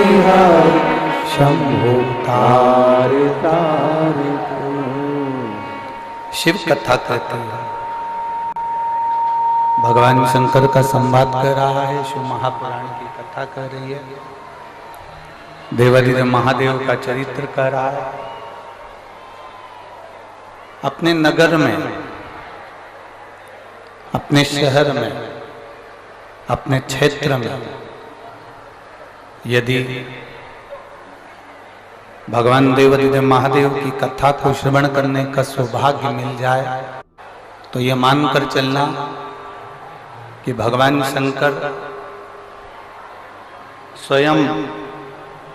हरि शंभो तार तार। शिव कथा कहते हैं, भगवान शंकर का संवाद कर रहा है, शिव महापुराण की कथा कर रही है, देवादिदेव महादेव का चरित्र कर रहा है। अपने नगर में, अपने शहर में, अपने क्षेत्र में यदि भगवान देवादिदेव महादेव की कथा को श्रवण करने का सौभाग्य मिल जाए तो ये मानकर चलना कि भगवान शंकर स्वयं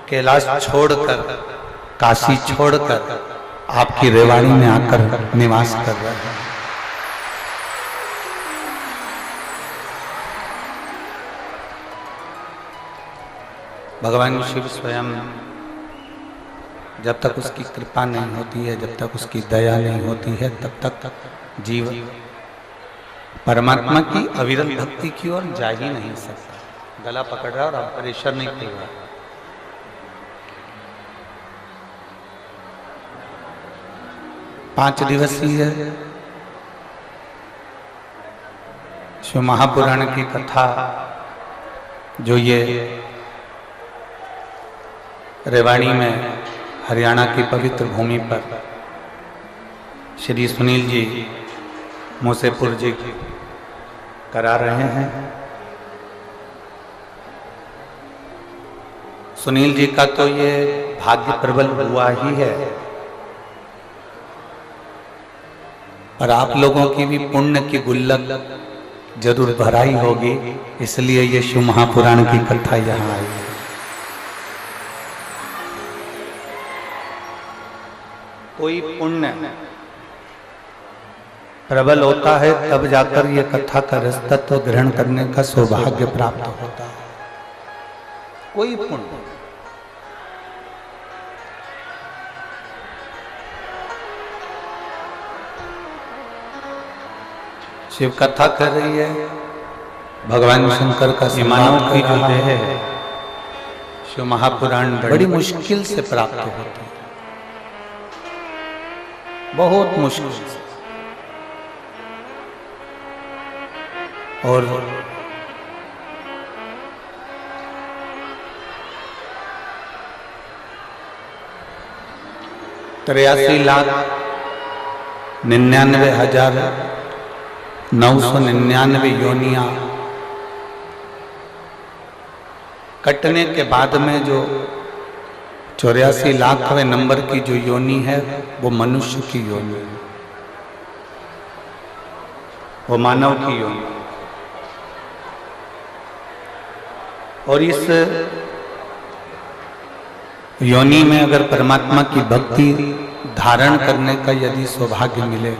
कैलाश छोड़कर, काशी छोड़कर आपकी रेवाड़ी में आकर निवास कर रहे हैं। भगवान शिव स्वयं जब तक उसकी कृपा नहीं होती है, जब तक उसकी दया नहीं होती है, तब तक जीव परमात्मा की अविरल भक्ति की ओर जा ही नहीं सकता। गला पकड़ रहा और आप प्रेशर नहीं कर रहा। पांच दिवसीय शिव महापुराण की कथा जो ये रेवाड़ी में हरियाणा की पवित्र भूमि पर श्री सुनील जी मूसेपुर जी करा रहे हैं। सुनील जी का तो ये भाग्य प्रबल हुआ ही है, पर आप लोगों की भी पुण्य की गुल्लक जरूर भराई होगी, इसलिए ये शिव महापुराण की कथा यहाँ आई है। कोई पुण्य प्रबल होता है तब जाकर ये कथा का रसतत्व ग्रहण करने का सौभाग्य प्राप्त होता है। कोई पुण्य, शिव कथा कर रही है, भगवान शंकर का मानव की जो देह है, शिव महापुराण बड़ी मुश्किल से प्राप्त होती है, बहुत मुश्किल से। और तिरासी लाख 99,999 योनियां कटने के बाद में जो 84 लाखवें नंबर की जो योनि है वो मनुष्य की योनि है, वो मानव की योनि। और इस योनि में अगर परमात्मा की भक्ति धारण करने का यदि सौभाग्य मिले,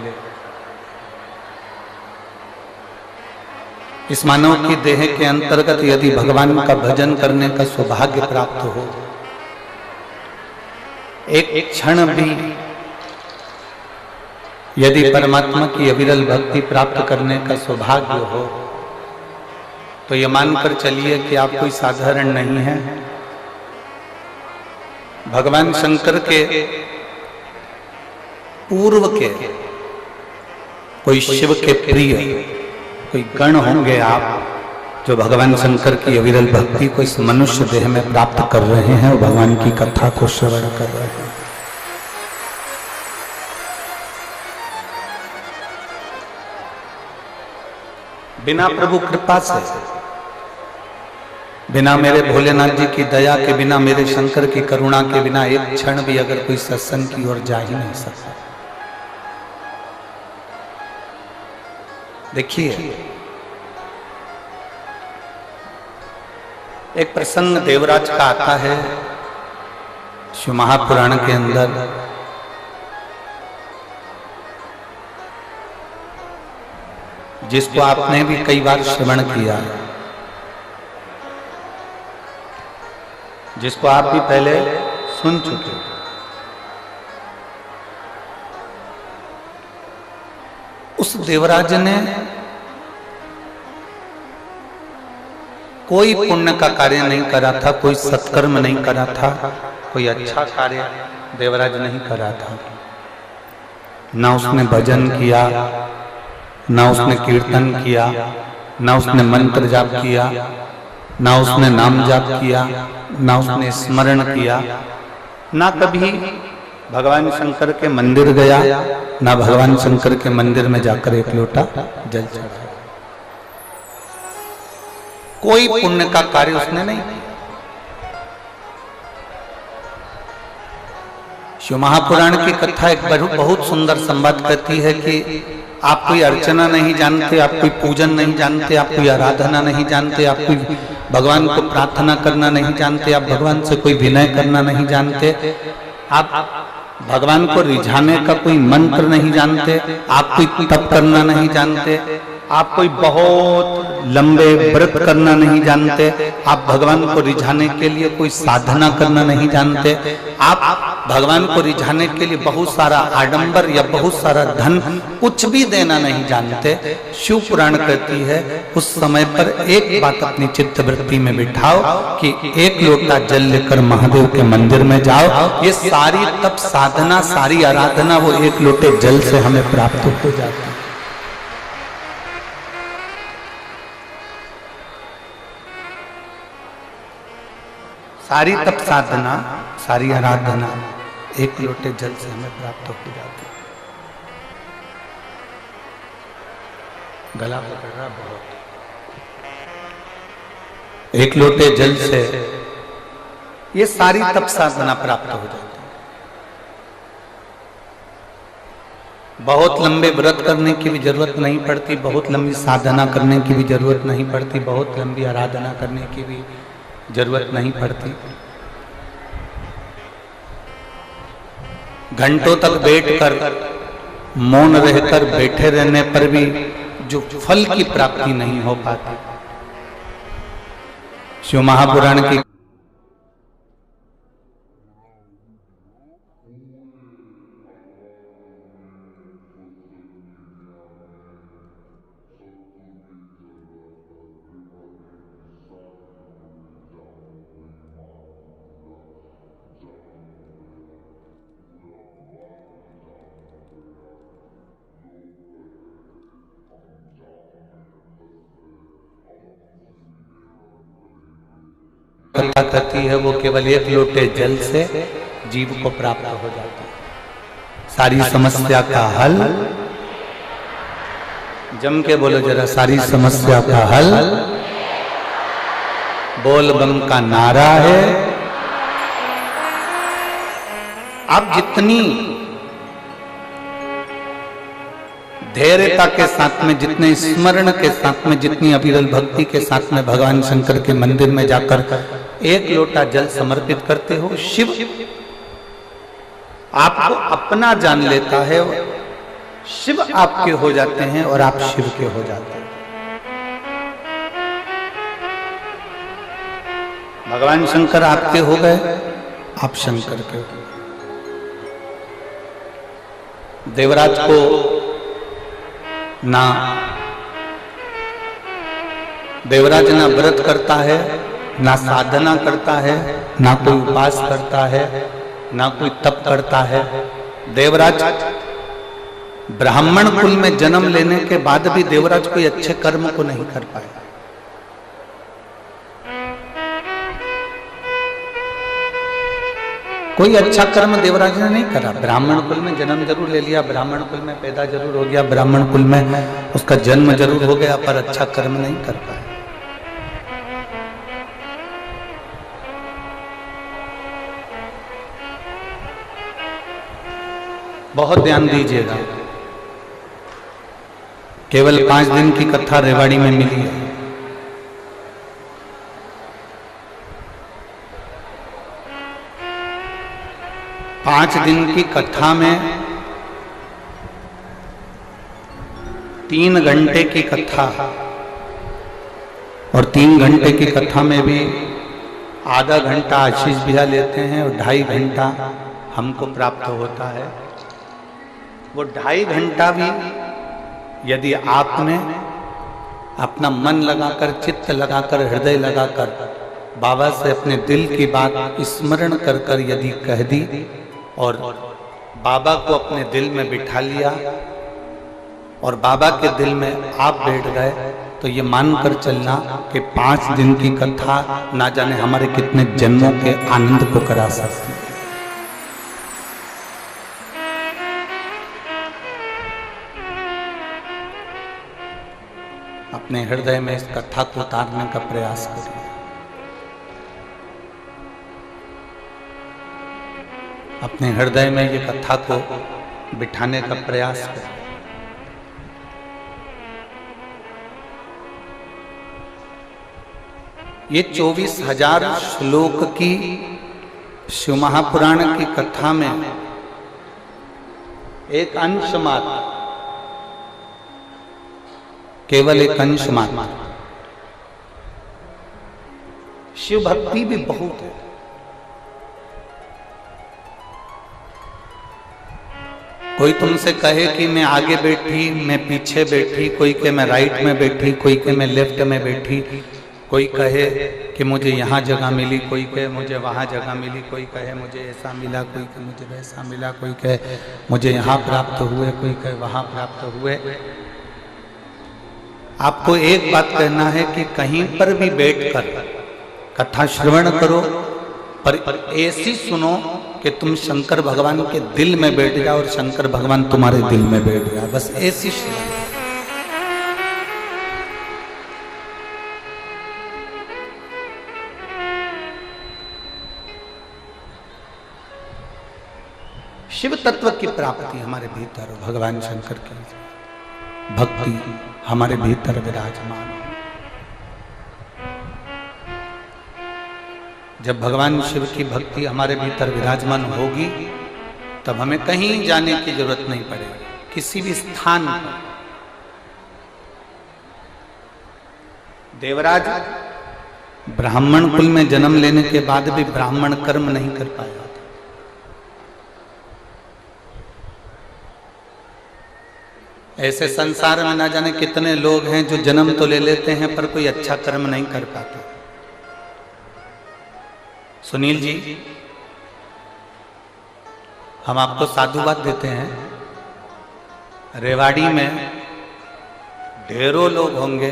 इस मानव की देह के अंतर्गत यदि भगवान का भजन करने का सौभाग्य प्राप्त हो, एक क्षण भी यदि परमात्मा की अविरल भक्ति प्राप्त करने का सौभाग्य हो, तो ये मानकर चलिए कि आप कोई साधारण नहीं है। भगवान शंकर के पूर्व के कोई शिव के प्रिय कोई गण होंगे आप, जो भगवान शंकर की अविरल भक्ति को इस मनुष्य देह में प्राप्त कर रहे हैं और भगवान की कथा को श्रवण कर रहे हैं। बिना प्रभु कृपा से, बिना मेरे भोलेनाथ जी की दया के, बिना मेरे शंकर की करुणा के बिना एक क्षण भी अगर कोई सत्संग की ओर जा ही नहीं सकता। देखिए, एक प्रसंग देवराज का आता है शिव महापुराण के अंदर। जिसको आपने भी कई बार श्रवण किया, जिसको आप भी पहले सुन चुके। उस देवराज ने कोई पुण्य का कार्य नहीं करा था, कोई सत्कर्म नहीं करा था, कोई अच्छा कार्य देवराज नहीं करा था। ना उसने भजन किया, ना उसने कीर्तन किया, ना उसने मंत्र जाप किया, ना उसने नाम जाप किया, ना उसने स्मरण किया, ना कभी भगवान शंकर के मंदिर गया, ना भगवान शंकर के मंदिर में जाकर एक लोटा जल चढ़ाया। कोई पुण्य का कार्य उसने नहीं किया। शिव महापुराण की कथा एक बहुत सुंदर संवाद कहती है कि आप कोई अर्चना नहीं जानते, आप कोई पूजन नहीं जानते, आप कोई आराधना नहीं जानते, आप कोई भगवान को प्रार्थना करना नहीं जानते, आप भगवान से कोई विनय करना नहीं जानते, आप भगवान को रिझाने का कोई मंत्र नहीं जानते, आप कोई तप करना नहीं जानते, आप कोई बहुत लंबे व्रत करना नहीं जानते, आप भगवान को रिझाने के लिए कोई साधना करना नहीं जानते, आप भगवान को रिझाने के लिए बहुत सारा आडंबर या बहुत सारा धन कुछ भी देना नहीं जानते। शिव पुराण कहती है उस समय पर एक बात अपनी चित्त वृत्ति में बिठाओ कि एक लोटा जल लेकर महादेव के मंदिर में जाओ, ये सारी तप साधना, सारी आराधना वो एक लोटे जल से हमें प्राप्त हो जाती है। सारी तप साधना, सारी आराधना एक लोटे जल से हमें प्राप्त हो जाती है। गला पकड़ रहा बहुत। एक लोटे जल से ये सारी तप साधना प्राप्त हो जाती है। बहुत लंबे व्रत करने की भी जरूरत नहीं पड़ती, बहुत लंबी साधना करने की भी जरूरत नहीं पड़ती, बहुत लंबी आराधना करने की भी जरूरत नहीं पड़ती। घंटों तक बैठकर मौन रहकर बैठे रहने पर भी जो फल की प्राप्ति नहीं हो पाती, शिव महापुराण की कथा कहती है वो केवल एक लोटे जल से जीव को प्राप्त हो जाता है। सारी समस्या का हल, जम के बोलो जरा, सारी समस्या का हल बोल बम का नारा है। आप जितनी धैर्यता के साथ में, जितने स्मरण के साथ में, जितनी अविरल भक्ति के साथ में भगवान शंकर के मंदिर में जाकर एक लोटा जल समर्पित करते हो, शिव आपको अपना जान लेता है, शिव आपके हो जाते हैं और आप शिव के हो जाते हैं। भगवान शंकर आपके हो गए, आप शंकर के हो गए। देवराज को ना देवराज ना व्रत करता है, ना साधना करता है, ना कोई उपास करता है, ना कोई तप करता है। देवराज ब्राह्मण कुल में जन्म लेने के बाद भी देवराज कोई अच्छे कर्म को नहीं कर पाया। कोई अच्छा कर्म देवराज ने नहीं करा। ब्राह्मण कुल में जन्म जरूर ले लिया, ब्राह्मण कुल में पैदा जरूर हो गया, ब्राह्मण कुल में उसका जन्म जरूर हो गया, पर अच्छा कर्म नहीं कर पाया। बहुत ध्यान दीजिएगा, केवल 5 दिन की कथा रेवाड़ी में मिली है। पांच दिन की कथा में 3 घंटे की कथा, और 3 घंटे की कथा में भी आधा घंटा आशीष भैया लेते हैं और 2.5 घंटा हमको प्राप्त होता है। वो 2.5 घंटा भी यदि आपने अपना मन लगाकर, चित्त लगाकर, हृदय लगाकर बाबा से अपने दिल की बात स्मरण कर कर यदि कह दी और बाबा को अपने दिल में बिठा लिया और बाबा के दिल में आप बैठ गए, तो ये मानकर चलना कि 5 दिन की कथा ना जाने हमारे कितने जन्मों के आनंद को करा सकती है। अपने हृदय में इस कथा को उतारने का प्रयास करिए। अपने हृदय में ये कथा को बिठाने का प्रयास करिए। ये 24,000 श्लोक की शिव महापुराण की कथा में एक अंश मात्र, केवल एक अंश मात्र। शिव भक्ति भी बहुत है। कोई तुमसे कहे कि मैं आगे बैठी, मैं पीछे बैठी, कोई के मैं राइट में बैठी, कोई के मैं लेफ्ट में बैठी, कोई कहे कि मुझे यहाँ जगह मिली, कोई कहे मुझे वहाँ जगह मिली, कोई कहे मुझे ऐसा मिला, कोई कहे मुझे वैसा मिला, कोई कहे मुझे यहाँ प्राप्त हुए, कोई कहे वहाँ प्राप्त हुए। आपको एक बात कहना है कि कहीं पर भी बैठकर कथा श्रवण करो, पर ऐसी सुनो कि तुम शंकर भगवान के दिल में बैठ जाओ और शंकर भगवान तुम्हारे दिल में बैठ जाए। बस ऐसी श्रवण। शिव तत्व की प्राप्ति हमारे भीतर, भगवान शंकर की भक्ति हमारे भीतर विराजमान। जब भगवान शिव की भक्ति हमारे भीतर विराजमान होगी, तब हमें कहीं जाने की जरूरत नहीं पड़ेगी। किसी भी स्थान पर देवराज ब्राह्मण कुल में जन्म लेने के बाद भी ब्राह्मण कर्म नहीं कर पाया। ऐसे संसार में ना जाने कितने लोग हैं जो जन्म तो ले लेते हैं पर कोई अच्छा कर्म नहीं कर पाते। सुनील जी, हम आपको साधुवाद देते हैं। रेवाड़ी में ढेरों लोग होंगे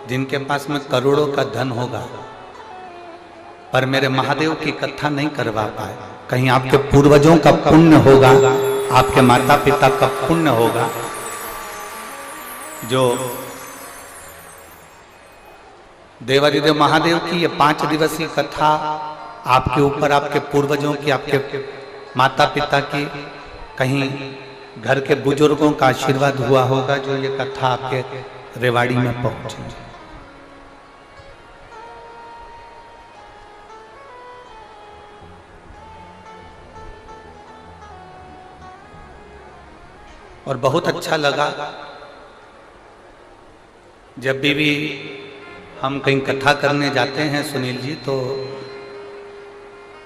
जिनके पास में करोड़ों का धन होगा, पर मेरे महादेव की कथा नहीं करवा पाए। कहीं आपके पूर्वजों का पुण्य होगा, आपके माता पिता का पुण्य होगा, जो देवादिदेव महादेव की ये 5 दिवसीय कथा आपके ऊपर, आपके पूर्वजों की, आपके माता पिता की, कहीं घर के बुजुर्गों का आशीर्वाद हुआ होगा जो ये कथा आपके रेवाड़ी में पहुंची। और बहुत अच्छा लगा जब भी हम कहीं कथा करने जाते हैं सुनील जी, तो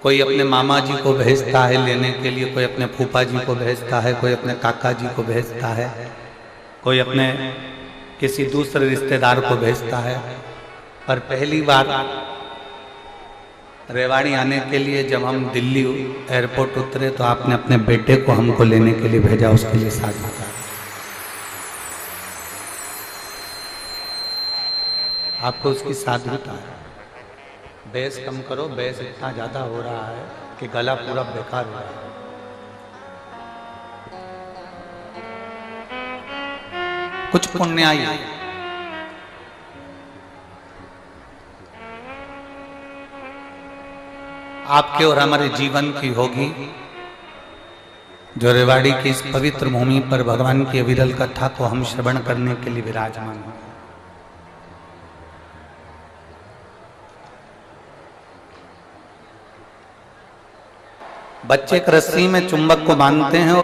कोई अपने मामा जी को भेजता है लेने के लिए, कोई अपने फूफा जी को भेजता है, कोई अपने काका जी को भेजता है, कोई अपने किसी दूसरे रिश्तेदार को भेजता है। पर पहली बार रेवाड़ी आने के लिए जब हम दिल्ली एयरपोर्ट उतरे तो आपने अपने बेटे को हमको लेने के लिए भेजा। उसके लिए साधुवाद। आपको उसकी साधुता है। बेस कम करो, बेस इतना ज्यादा हो रहा है कि गला पूरा बेकार हो रहा है। कुछ पुण्याई आपके और हमारे जीवन की होगी, जो रेवाड़ी की इस पवित्र भूमि पर भगवान की अविरल कथा को हम श्रवण करने के लिए विराजमान हैं। बच्चे एक रस्सी में चुंबक को बांधते हैं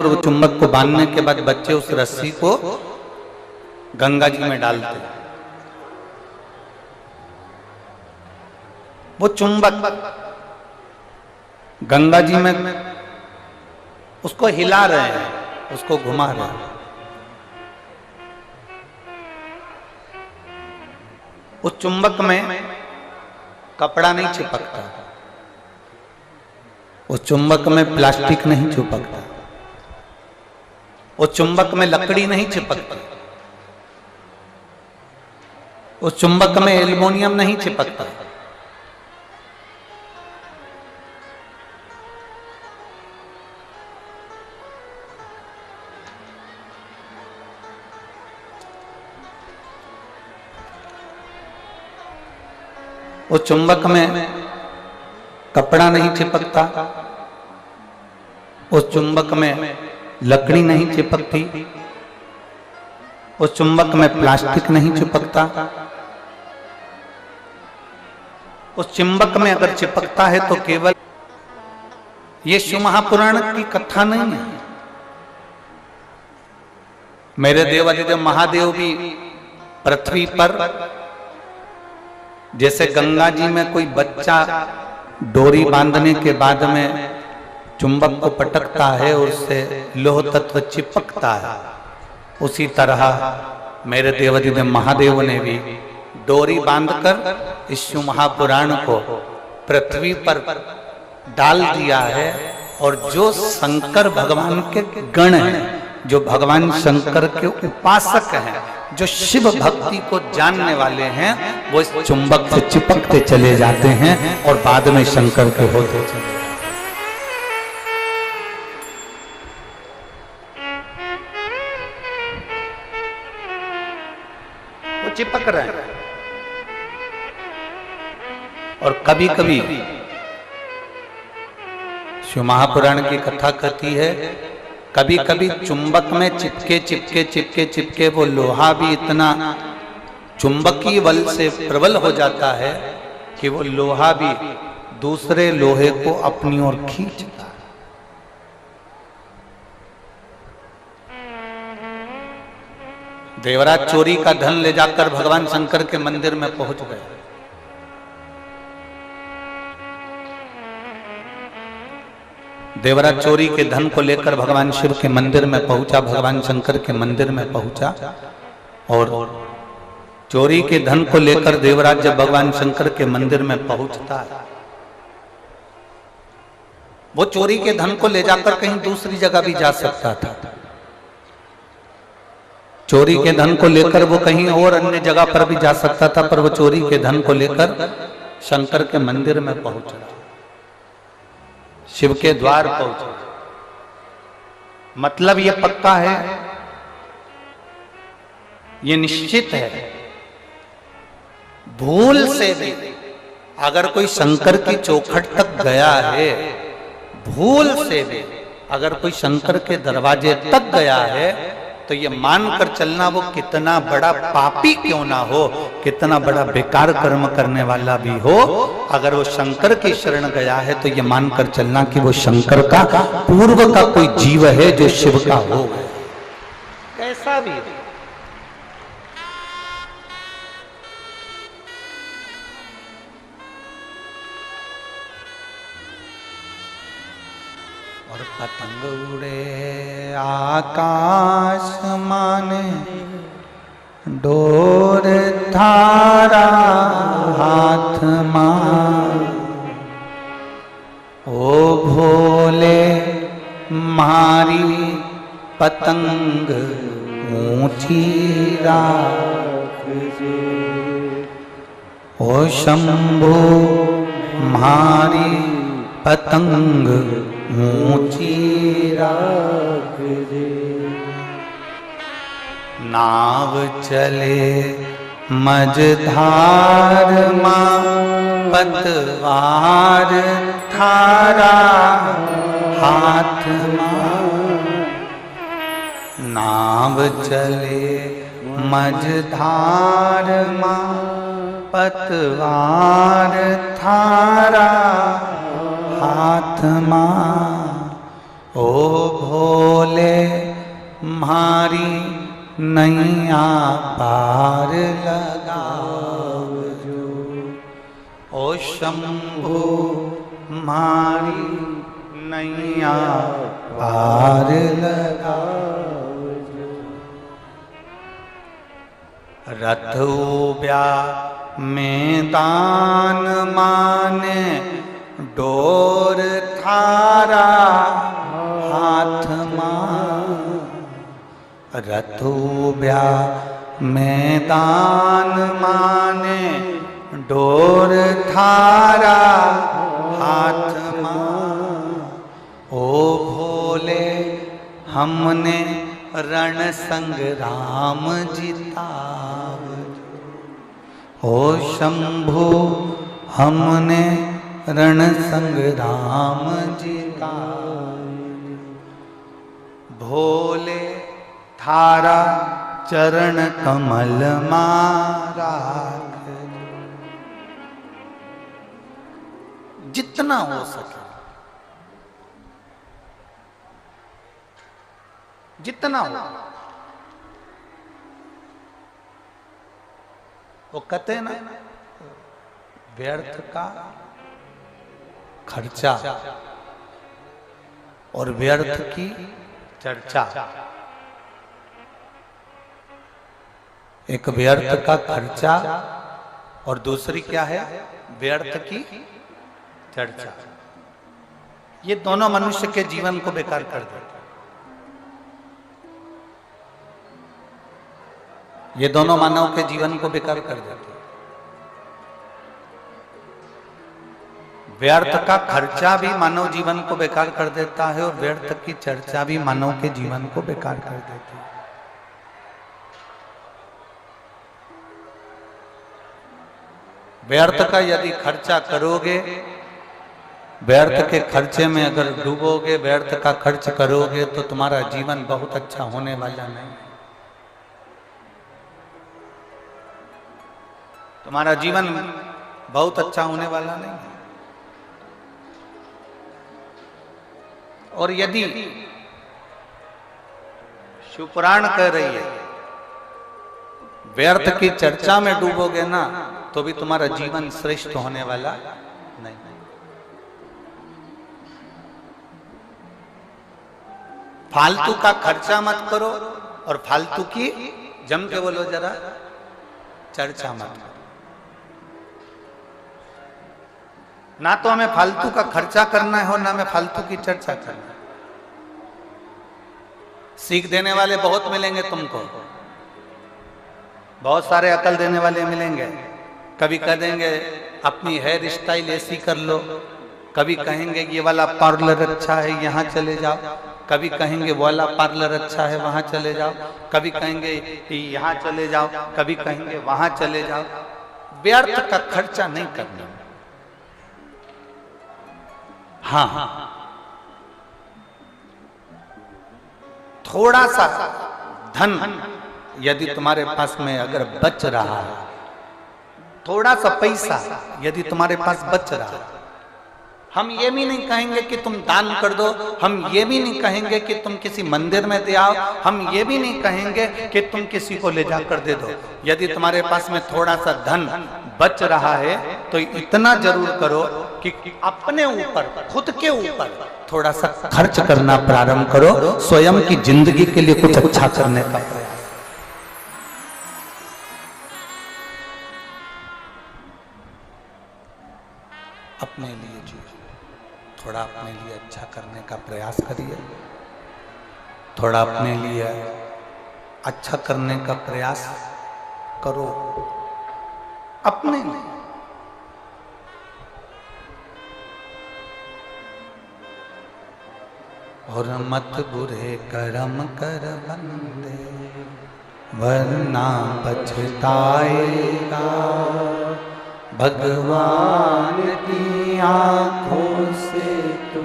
और वो चुंबक को बांधने के बाद बच्चे उस रस्सी को गंगा जी में डालते। वो चुंबक गंगा जी में उसको हिला रहे हैं, उसको घुमा रहे हैं। उस चुंबक में कपड़ा नहीं चिपकता, उस चुंबक में प्लास्टिक नहीं चिपकता, उस चुंबक में लकड़ी नहीं चिपकती, उस चुंबक में एल्युमिनियम नहीं चिपकता। उस चुंबक में कपड़ा नहीं चिपकता, उस चुंबक में लकड़ी नहीं चिपकती, उस चुंबक में प्लास्टिक नहीं चिपकता। उस चुंबक में अगर चिपकता है तो केवल ये शिव महापुराण की कथा नहीं है। मेरे देवादिदेव महादेव भी पृथ्वी पर जैसे गंगा जी में कोई बच्चा डोरी बांधने के बाद में चुंबक को पटकता है और उससे लोह तत्व चिपकता है, उसी तरह मेरे देवादिदेव महादेव ने भी डोरी बांधकर इस शिव महापुराण को पृथ्वी पर डाल दिया है। और जो शंकर भगवान के गण हैं, जो भगवान शंकर के उपासक हैं, जो शिव भक्ति को जानने वाले हैं, वो इस चुंबक से चिपकते चले जाते हैं और बाद में शंकर के होते चले। वो चिपक रहे हैं। और कभी कभी शिव महापुराण की कथा कहती है, कभी कभी चुंबक में चिपके चिपके चिपके चिपके वो लोहा भी इतना चुंबकीय बल से प्रबल हो जाता है कि वो लोहा भी दूसरे लोहे को अपनी ओर खींचता है। देवराज चोरी का धन ले जाकर भगवान शंकर के मंदिर में पहुंच गए। देवराज चोरी के धन को लेकर भगवान शिव के मंदिर में पहुंचा, भगवान शंकर के मंदिर में पहुंचा। और चोरी के धन को लेकर देवराज जब भगवान शंकर के मंदिर में पहुंचता है, वो चोरी के धन को ले जाकर कहीं दूसरी जगह भी जा सकता था। चोरी के धन को लेकर वो कहीं और अन्य जगह पर भी जा सकता था, पर वो चोरी के धन को लेकर शंकर के मंदिर में पहुंचा, शिव के द्वार पहुंचे। मतलब ये पक्का है, ये निश्चित है, भूल से भी अगर कोई शंकर की चौखट तक गया है, भूल से भी अगर कोई शंकर के दरवाजे तक गया है, तो ये मानकर चलना वो कितना बड़ा पापी क्यों ना हो, कितना बड़ा बेकार कर्म करने वाला भी हो, अगर वो शंकर की शरण गया है तो ये मानकर चलना कि वो शंकर का पूर्व का कोई जीव है जो शिव का हो, कैसा भी। और पतंग उड़े आकाश माने, डोर थारा हाथ मां, ओ भोले मारी पतंग ऊंची राख जे, ओ शंभो मारी पतंग ऊंची राख दे। नाव चले मझधार मां, पतवार थारा हाथ मां, नाव चले मझधार मां, पतवार थारा हाथ मां, ओ भोले म्हारी नैया पार लगाओ जो, ओ शंभु म्हारी नैया पार लगाओ जो। रथ उब्या मैदान माने डोर थारा हाथ मां। रथ उब्या मैदान माने डोर थारा हाथ मां। ओ भोले हमने रण संग्राम जिताव, ओ शंभु हमने रण संग्राम जिताव। भोले थारा चरण कमल मारा, जितना हो सके जितना हो। वो कहते हैं ना, व्यर्थ का खर्चा और व्यर्थ की चर्चा। एक व्यर्थ का खर्चा और दूसरी क्या है, व्यर्थ की चर्चा। ये दोनों मनुष्य के जीवन को बेकार कर देते। ये दोनों मानव के जीवन को बेकार कर देते। व्यर्थ का खर्चा भी मानव जीवन को बेकार कर देता है और व्यर्थ की चर्चा भी मानव के जीवन को बेकार कर देती है। व्यर्थ का यदि खर्चा करोगे, व्यर्थ के खर्चे में अगर डूबोगे, व्यर्थ का खर्च करोगे तो तुम्हारा जीवन बहुत अच्छा होने वाला नहीं। तुम्हारा जीवन बहुत अच्छा होने वाला नहीं है। और यदि शिवपुराण कह रही है व्यर्थ की चर्चा में डूबोगे ना, तो भी तुम्हारा जीवन श्रेष्ठ होने वाला नहीं। फालतू का खर्चा मत करो और फालतू की, जम के बोलो जरा, चर्चा मत करो। ना तो हमें फालतू का खर्चा करना है और ना हमें फालतू की चर्चा करना है। सीख देने वाले बहुत मिलेंगे तुमको, बहुत सारे अकल देने वाले मिलेंगे। कभी कह देंगे अपनी हेयर स्टाइल ऐसी कर लो, कभी कहेंगे ये वाला पार्लर अच्छा है यहाँ चले जाओ, कभी कहेंगे वो वाला पार्लर अच्छा है वहां चले जाओ, कभी कहेंगे यहाँ चले जाओ, कभी कहेंगे वहां चले जाओ। व्यर्थ का खर्चा नहीं करना। हाँ, थोड़ा सा धन यदि तुम्हारे पास में अगर बच रहा है, थोड़ा सा पैसा यदि तुम्हारे पास बच रहा है, हम ये भी नहीं कहेंगे कि तुम दान कर दो, हम ये भी नहीं कहेंगे कि तुम किसी मंदिर में दे आओ, हम ये भी नहीं कहेंगे कि तुम किसी को ले जाकर दे दो। यदि तुम्हारे पास में थोड़ा सा धन बच रहा है तो इतना जरूर करो कि अपने ऊपर, खुद के ऊपर थोड़ा सा खर्च करना प्रारंभ करो, स्वयं की जिंदगी के लिए कुछ अच्छा करने का प्रयास। अपने लिए जी, थोड़ा अपने लिए अच्छा करने का प्रयास करिए, थोड़ा अपने लिए अच्छा करने का प्रयास करो अपने लिए। और मत बुरे कर्म कर बंदे, वरना पछताएगा, भगवान की आंखों से तू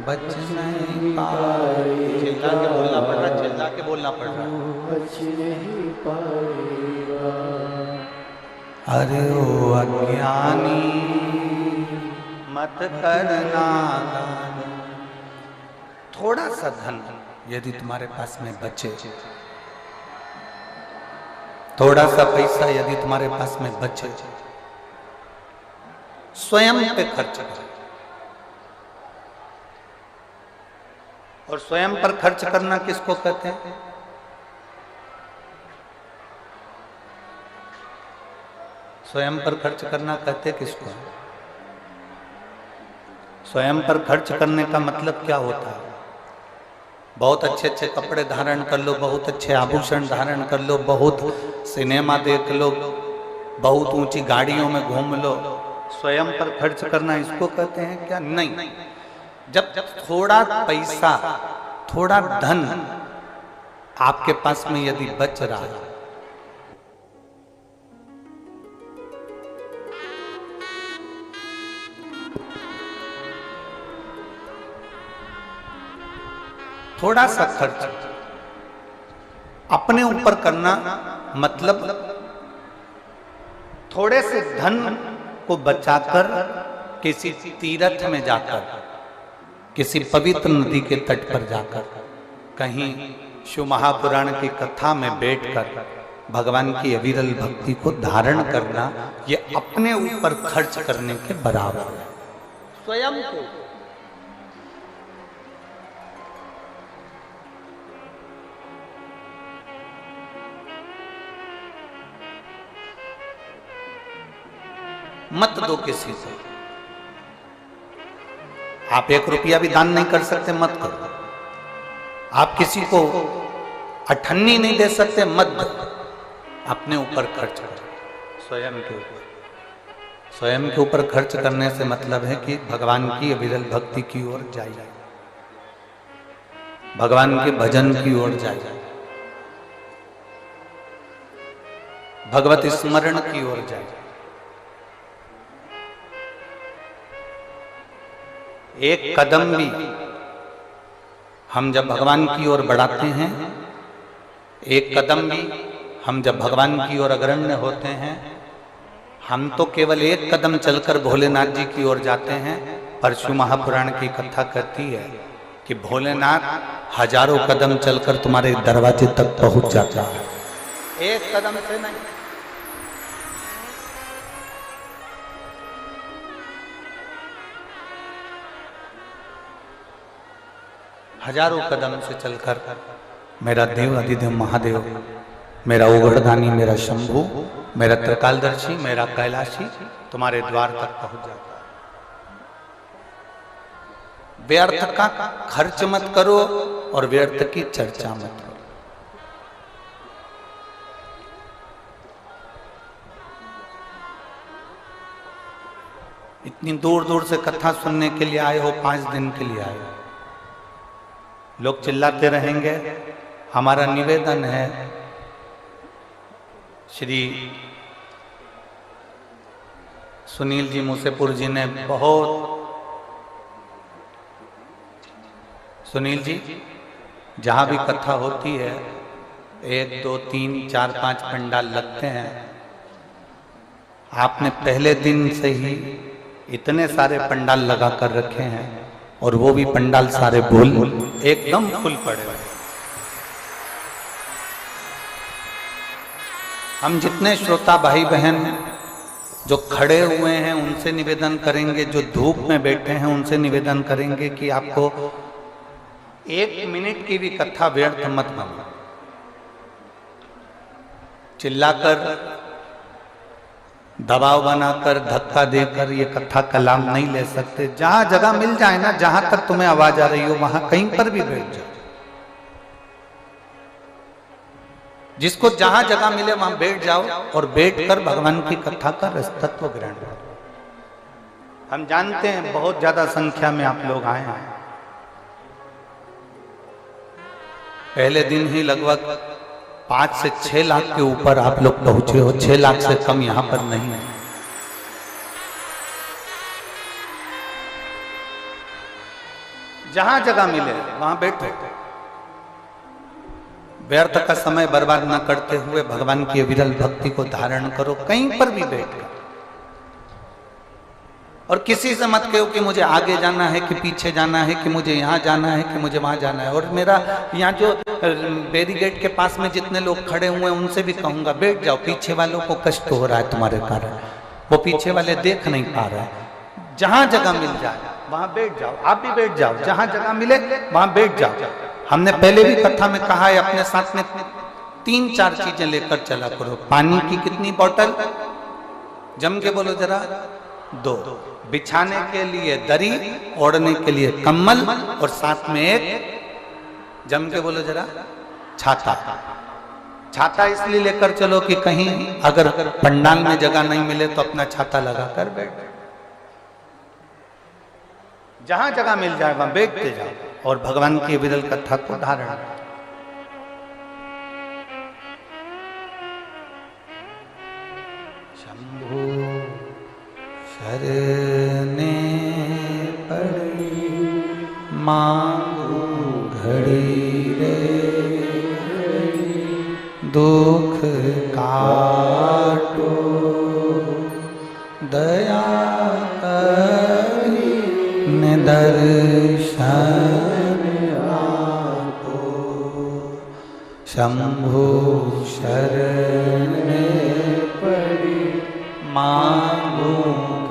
बच नहीं पाएगा। चिल्ला के बोलना पड़ रहा, चिल्ला के बोलना पड़ रहा, बच नहीं पाएगा। अरे ओ अज्ञानी मत करना दान, थोड़ा सा धन यदि तुम्हारे पास में बचे, थोड़ा सा पैसा यदि तुम्हारे पास में बचे, स्वयं पे खर्च करो। और स्वयं पर खर्च करना किसको कहते हैं? स्वयं पर खर्च करना कहते किसको? स्वयं पर खर्च करने का मतलब क्या होता है? बहुत अच्छे अच्छे कपड़े धारण कर लो, बहुत अच्छे आभूषण धारण कर लो, बहुत सिनेमा देख लो, बहुत ऊंची गाड़ियों में घूम लो, स्वयं पर खर्च करना इसको कहते हैं क्या? नहीं। जब थोड़ा पैसा, थोड़ा धन आपके पास में यदि बच रहा है, थोड़ा सा खर्च अपने ऊपर करना, मतलब थोड़े से धन को बचाकर किसी तीर्थ में जाकर, किसी पवित्र नदी के तट पर जाकर, कहीं शिव महापुराण की कथा में बैठकर भगवान की अविरल भक्ति को धारण करना, ये अपने ऊपर खर्च करने के बराबर है। स्वयं को मत दो किसी को। आप 1 रुपया भी दान नहीं कर सकते, मत करो। आप किसी को अठन्नी नहीं दे सकते, मत दो। अपने ऊपर खर्च करो, स्वयं के ऊपर। स्वयं के ऊपर खर्च करने से मतलब है कि भगवान की अविरल भक्ति की ओर जाइए, भगवान के भजन की ओर जाइए, भगवत स्मरण की ओर जाइए। एक कदम भी हम जब भगवान की ओर बढ़ाते हैं, एक कदम भी हम जब भगवान की ओर अग्रण्य होते हैं, हम तो केवल एक कदम चलकर भोलेनाथ जी की ओर जाते हैं। पर शिव महापुराण की कथा कहती है कि भोलेनाथ हजारों कदम चलकर तुम्हारे दरवाजे तक पहुंच जाता है, एक कदम से नहीं। हजारों कदम से चलकर मेरा देव अधिदेव महादेव, मेरा उगड़दानी, मेरा शंभू, मेरा त्रिकालदर्शी, मेरा कैलाशी तुम्हारे द्वार तक पहुंच जाता है। व्यर्थ का खर्च मत करो और व्यर्थ की चर्चा मत करो। इतनी दूर दूर से कथा सुनने के लिए आए हो, 5 दिन के लिए आए हो, लोग चिल्लाते रहेंगे। हमारा निवेदन है, श्री सुनील जी मूसेपुर जी ने सुनील जी जहाँ भी कथा होती है 1 2 3 4 5 पंडाल लगते हैं। आपने पहले दिन से ही इतने सारे पंडाल लगा कर रखे हैं और वो भी पंडाल सारे फुल, एकदम फुल पड़े हुए। हम जितने श्रोता भाई बहन जो खड़े हुए हैं उनसे निवेदन करेंगे, जो धूप में बैठे हैं उनसे निवेदन करेंगे कि आपको 1 मिनट की भी कथा व्यर्थ मत मानो। चिल्लाकर, दबाव बनाकर, धक्का देकर ये कथा कलाम नहीं ले सकते। जहां जगह मिल जाए ना, जहां तक तुम्हें आवाज आ रही हो वहां कहीं पर भी बैठ जाओ। जिसको जहां जगह मिले वहां बैठ जाओ और बैठकर भगवान की कथा का रसतत्व ग्रहण करो। हम जानते हैं बहुत ज्यादा संख्या में आप लोग आए हैं। पहले दिन ही लगभग 5 से 6 लाख के ऊपर आप लोग पहुंचे हो। 6 लाख से कम यहां पर नहीं है। जहां जगह मिले वहां बैठो। व्यर्थ का समय बर्बाद न करते हुए भगवान की अविरल भक्ति को धारण करो, कहीं पर भी बैठकर। और किसी से मत कहो कि मुझे आगे जाना है कि पीछे जाना है कि मुझे यहाँ जाना है कि मुझे वहाँ जाना है। और मेरा यहाँ जो बैरिकेड के पास में जितने लोग खड़े हुए हैं उनसे भी कहूँगा बैठ जाओ, पीछे वालों को कष्ट हो रहा है तुम्हारे कारण, वो पीछे वाले देख नहीं पा रहे हैं। जहाँ जगह मिल जाए वहाँ बैठ जाओ, आप भी बैठ जाओ, जहाँ जगह मिले वहाँ बैठ जाओ। हमने पहले भी कथा में कहा है अपने साथ में 3-4 चीजें लेकर चला करो। पानी की कितनी बोतल, जम के बोलो जरा, 2। बिछाने के लिए दरी, ओढ़ने के लिए कम्बल, और साथ में एक, जम के बोलो जरा, छाता। छाता इसलिए लेकर चलो कि कहीं अगर पंडाल में जगह नहीं मिले तो अपना छाता लगा कर बैठ, जहां जगह मिल जाए वहां बैठते जाओ और भगवान की विरल कथा को धारण। शंभु शरणे पड़ी मांगू घड़ी रे, दुख काटो दया करी दर्शन आपो। शंभु शरणे पड़ी मांगू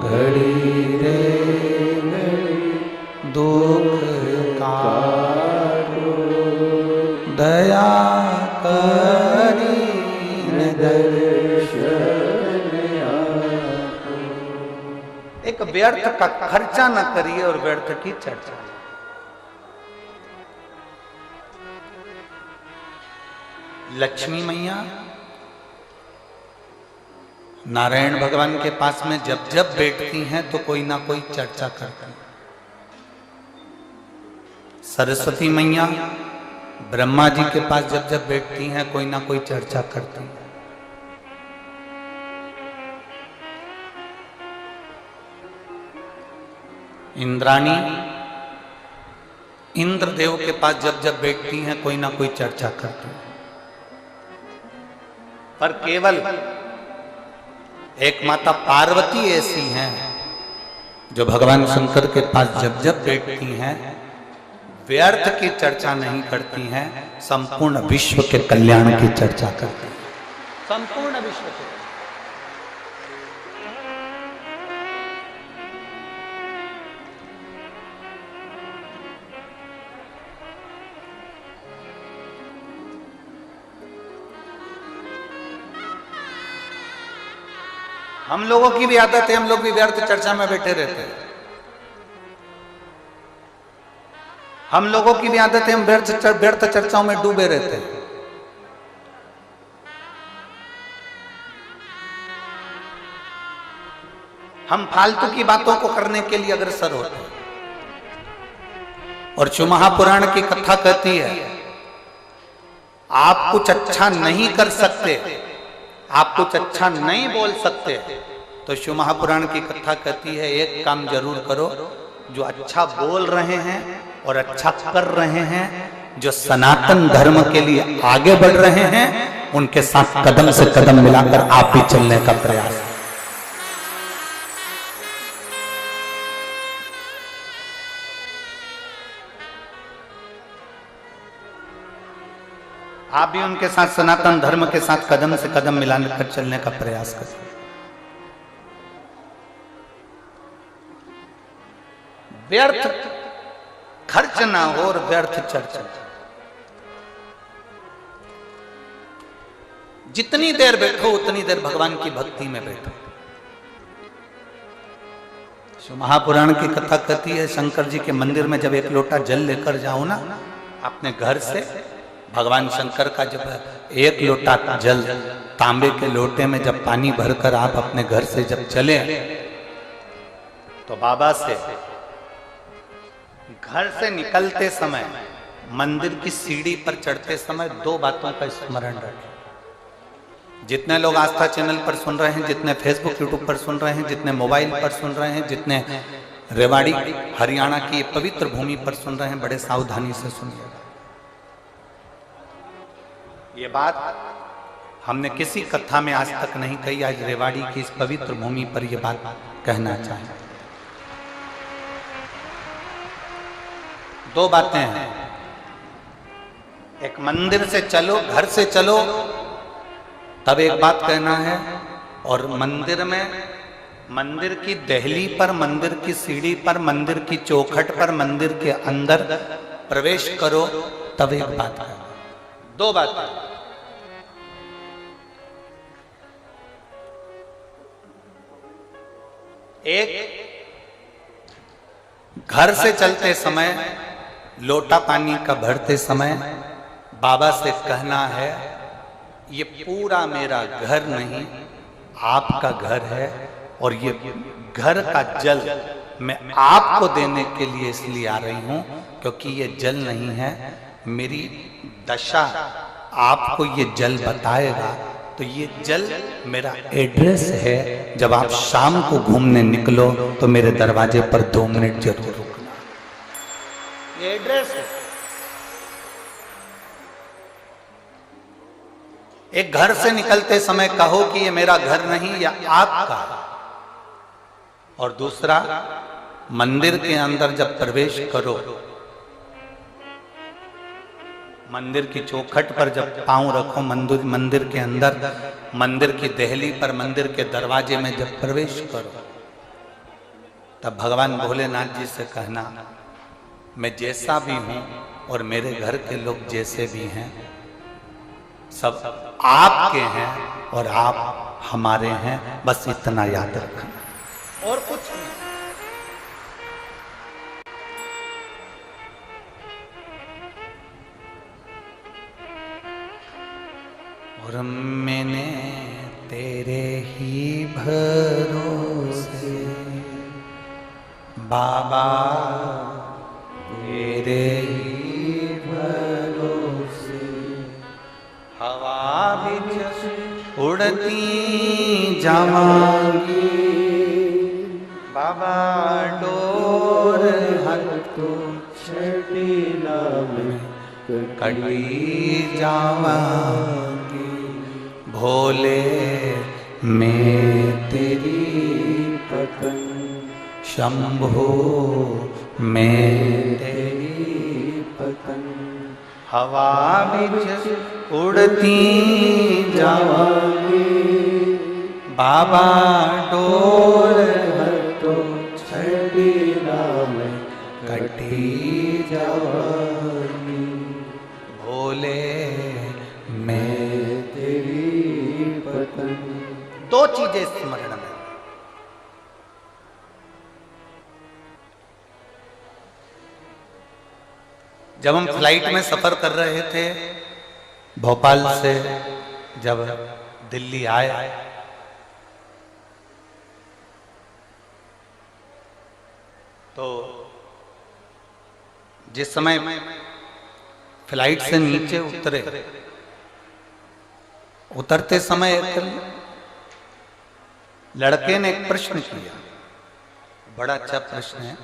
घड़ी रे, दुख काटो दया करी दर्शन। एक व्यर्थ का खर्चा न करिए और व्यर्थ की चर्चा। लक्ष्मी मैया नारायण भगवान के पास में जब जब बैठती हैं तो कोई ना कोई चर्चा करती हैं। सरस्वती मैया ब्रह्मा जी के पास जब जब बैठती हैं कोई ना कोई चर्चा करती हैं। इंद्राणी इंद्रदेव के पास जब जब बैठती हैं कोई ना कोई चर्चा करती हैं। पर केवल एक माता पार्वती ऐसी हैं जो भगवान शंकर के पास जब जब बैठती हैं व्यर्थ की चर्चा नहीं करती हैं, संपूर्ण विश्व के कल्याण की चर्चा करती हैं। संपूर्ण विश्व के। हम लोगों की भी आदत है, हम लोग भी व्यर्थ चर्चा में बैठे रहते हैं। हम लोगों की भी आदत है, हम व्यर्थ चर्चाओं में डूबे रहते हैं। हम फालतू की बातों को करने के लिए अग्रसर होते हैं। और शिव महापुराण की कथा कहती है आप कुछ अच्छा नहीं कर सकते, आप कुछ अच्छा नहीं बोल सकते, तो शिव महापुराण की कथा कहती है एक काम जरूर करो, जो अच्छा बोल रहे हैं और अच्छा कर रहे हैं, जो सनातन धर्म के लिए आगे बढ़ रहे हैं, उनके साथ कदम से कदम मिलाकर आप भी चलने का प्रयास। आप भी उनके साथ सनातन धर्म के साथ कदम से कदम मिलाने कर चलने का प्रयास करें। व्यर्थ खर्च ना हो और व्यर्थ चर्चा। जितनी देर बैठो उतनी देर भगवान की भक्ति में बैठो। महापुराण की कथा कहती है शंकर जी के मंदिर में जब एक लोटा जल लेकर जाओ ना अपने घर से, भगवान शंकर का जब एक लोटा जल तांबे के लोटे में जब पानी भरकर आप अपने घर से जब चले तो बाबा से घर से निकलते समय मंदिर की सीढ़ी पर चढ़ते समय 2 बातों का स्मरण रखें। जितने लोग आस्था चैनल पर सुन रहे हैं, जितने फेसबुक यूट्यूब पर सुन रहे हैं, जितने मोबाइल पर सुन रहे हैं, जितने रेवाड़ी हरियाणा की पवित्र भूमि पर सुन रहे हैं, बड़े सावधानी से सुनिए। ये बात हमने किसी कथा में आज तक नहीं कही, आज रेवाड़ी की इस पवित्र भूमि पर यह बात कहना चाहें। दो बातें हैं, एक मंदिर से चलो, घर से चलो तब एक बात कहना है, और मंदिर में, मंदिर की दहली पर, मंदिर की सीढ़ी पर, मंदिर की चौखट पर, मंदिर के अंदर प्रवेश करो तब एक बात कहना। दो बातें। एक, घर से चलते समय, लोटा पानी का भरते समय बाबा से कहना है, ये पूरा मेरा घर नहीं, आपका घर है, और ये घर का जल मैं आपको देने के लिए इसलिए आ रही हूं क्योंकि ये जल नहीं है, मेरी दशा आपको ये जल बताएगा। तो ये जल मेरा एड्रेस है, जब आप शाम को घूमने निकलो तो मेरे दरवाजे पर 2 मिनट जरूर रुकना। ये एड्रेस है। एक, घर से निकलते समय कहो कि ये मेरा घर नहीं, या आपका। और दूसरा, मंदिर के अंदर जब प्रवेश करो, मंदिर की चौखट पर जब पांव रखो, मंदिर के अंदर, मंदिर की दहली पर, मंदिर के दरवाजे में जब प्रवेश करो, तब भगवान भोलेनाथ जी से कहना, मैं जैसा भी हूं और मेरे घर के लोग जैसे भी हैं, सब आपके हैं और आप हमारे हैं, बस इतना याद रखना और कुछ नहीं। और मैंने तेरे ही भरोसे बाबा, तेरे ही भरोसे हवा बिच उड़ती जावांगी, बाबा डोर हर तो छड़ीला में कटी जावांगी, भोले मैं तेरी पतंग, शंभो मैं तेरी पतंग, हवा बिच उड़ती जावांगी, बाबा डोर हर तो छड़ीला में कटी जावांगी, भोले मैं तेरी पतंग। दो चीजें स्मरण में। जब हम फ्लाइट में सफर कर रहे थे, भोपाल से जब दिल्ली आए, तो जिस समय फ्लाइट से नीचे उतरते समय एक लड़के ने एक प्रश्न किया, बड़ा अच्छा प्रश्न है,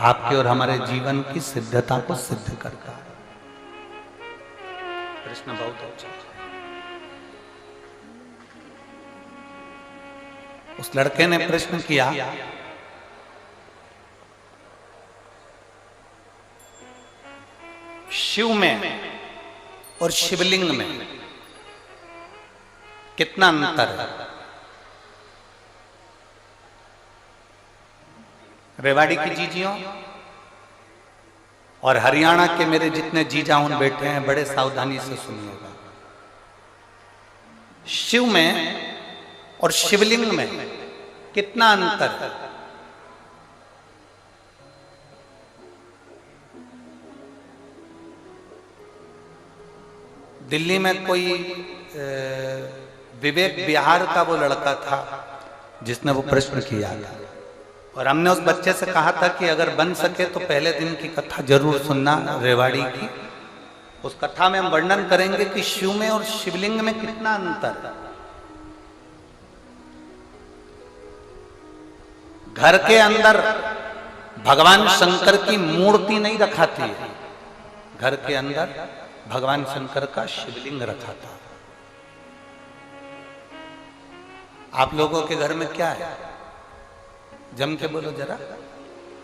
आपके और हमारे जीवन की सिद्धता को सिद्ध करता है। प्रश्न बहुत अच्छा है। उस लड़के ने प्रश्न किया, शिव में और शिवलिंग में कितना अंतर है? रेवाड़ी की जीजियों और हरियाणा के मेरे जितने जीजाऊन बैठे हैं, बड़े सावधानी से सुनिएगा। शिव में और शिवलिंग में कितना अंतर है? दिल्ली में कोई विवेक बिहार का वो लड़का था जिसने वो प्रश्न किया था, और हमने उस बच्चे से कहा था कि अगर बन सके तो पहले दिन की कथा जरूर सुनना रेवाड़ी की। उस कथा में हम वर्णन करेंगे कि शिव में और शिवलिंग में कितना अंतर है। घर के अंदर भगवान शंकर की मूर्ति नहीं रखाती है, घर के अंदर भगवान शंकर का शिवलिंग रखा था। आप लोगों के घर में क्या है? जम के बोलो जरा।